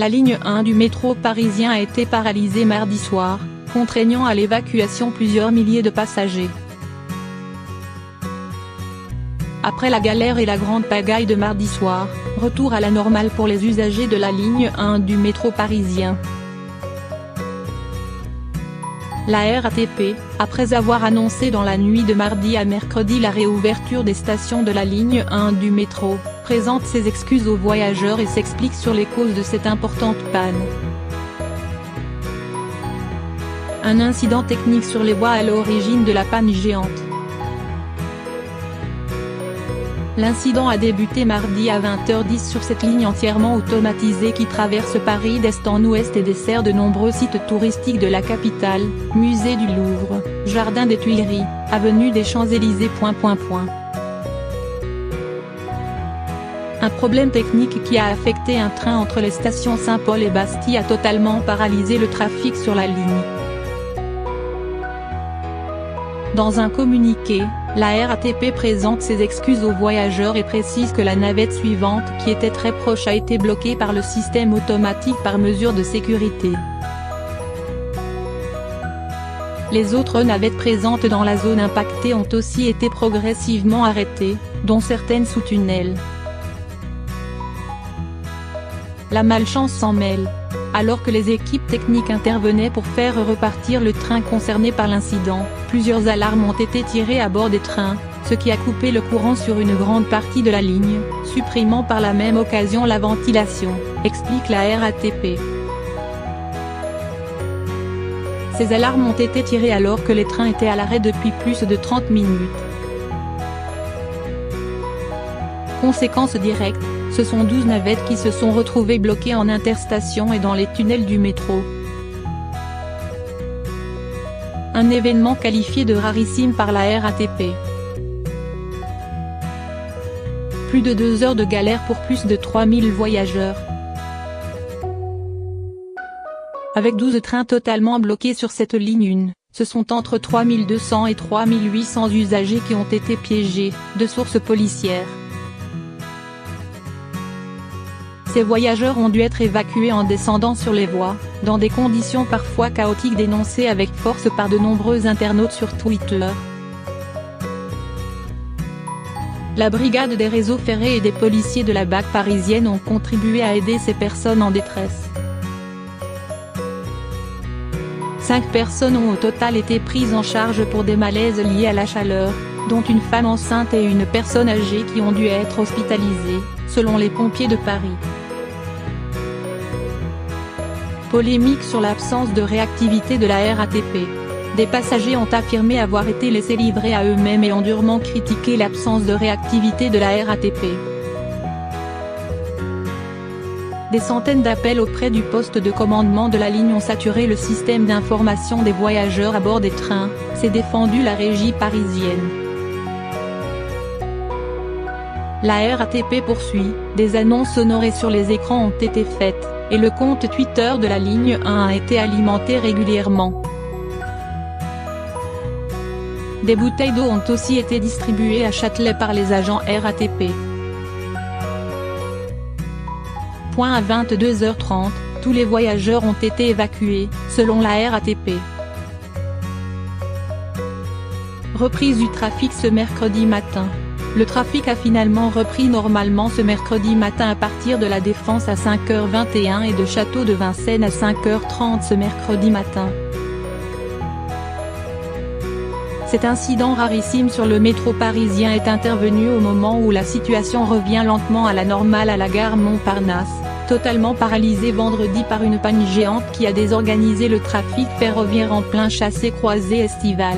La ligne 1 du métro parisien a été paralysée mardi soir, contraignant à l'évacuation plusieurs milliers de passagers. Après la galère et la grande pagaille de mardi soir, retour à la normale pour les usagers de la ligne 1 du métro parisien. La RATP, après avoir annoncé dans la nuit de mardi à mercredi la réouverture des stations de la ligne 1 du métro, présente ses excuses aux voyageurs et s'explique sur les causes de cette importante panne. Un incident technique sur les voies à l'origine de la panne géante. L'incident a débuté mardi à 20h10 sur cette ligne entièrement automatisée qui traverse Paris d'est en ouest et dessert de nombreux sites touristiques de la capitale, musée du Louvre, jardin des Tuileries, avenue des Champs-Élysées. Un problème technique qui a affecté un train entre les stations Saint-Paul et Bastille a totalement paralysé le trafic sur la ligne. Dans un communiqué, la RATP présente ses excuses aux voyageurs et précise que la navette suivante qui était très proche a été bloquée par le système automatique par mesure de sécurité. Les autres navettes présentes dans la zone impactée ont aussi été progressivement arrêtées, dont certaines sous tunnel. La malchance s'en mêle. Alors que les équipes techniques intervenaient pour faire repartir le train concerné par l'incident, plusieurs alarmes ont été tirées à bord des trains, ce qui a coupé le courant sur une grande partie de la ligne, supprimant par la même occasion la ventilation, explique la RATP. Ces alarmes ont été tirées alors que les trains étaient à l'arrêt depuis plus de 30 minutes. Conséquence directe, ce sont 12 navettes qui se sont retrouvées bloquées en interstation et dans les tunnels du métro. Un événement qualifié de rarissime par la RATP. Plus de 2 heures de galère pour plus de 3000 voyageurs. Avec 12 trains totalement bloqués sur cette ligne 1, ce sont entre 3200 et 3800 usagers qui ont été piégés, de sources policières. Ces voyageurs ont dû être évacués en descendant sur les voies, dans des conditions parfois chaotiques dénoncées avec force par de nombreux internautes sur Twitter. La brigade des réseaux ferrés et des policiers de la BAC parisienne ont contribué à aider ces personnes en détresse. 5 personnes ont au total été prises en charge pour des malaises liés à la chaleur, dont une femme enceinte et une personne âgée qui ont dû être hospitalisées, selon les pompiers de Paris. Polémique sur l'absence de réactivité de la RATP. Des passagers ont affirmé avoir été laissés livrer à eux-mêmes et ont durement critiqué l'absence de réactivité de la RATP. Des centaines d'appels auprès du poste de commandement de la ligne ont saturé le système d'information des voyageurs à bord des trains, s'est défendu la régie parisienne. La RATP poursuit, des annonces honorées sur les écrans ont été faites, et le compte Twitter de la ligne 1 a été alimenté régulièrement. Des bouteilles d'eau ont aussi été distribuées à Châtelet par les agents RATP. À 22h30, tous les voyageurs ont été évacués, selon la RATP. Reprise du trafic ce mercredi matin. Le trafic a finalement repris normalement ce mercredi matin à partir de la Défense à 5h21 et de Château de Vincennes à 5h30 ce mercredi matin. Cet incident rarissime sur le métro parisien est intervenu au moment où la situation revient lentement à la normale à la gare Montparnasse, totalement paralysée vendredi par une panne géante qui a désorganisé le trafic ferroviaire en plein chassé-croisé estival.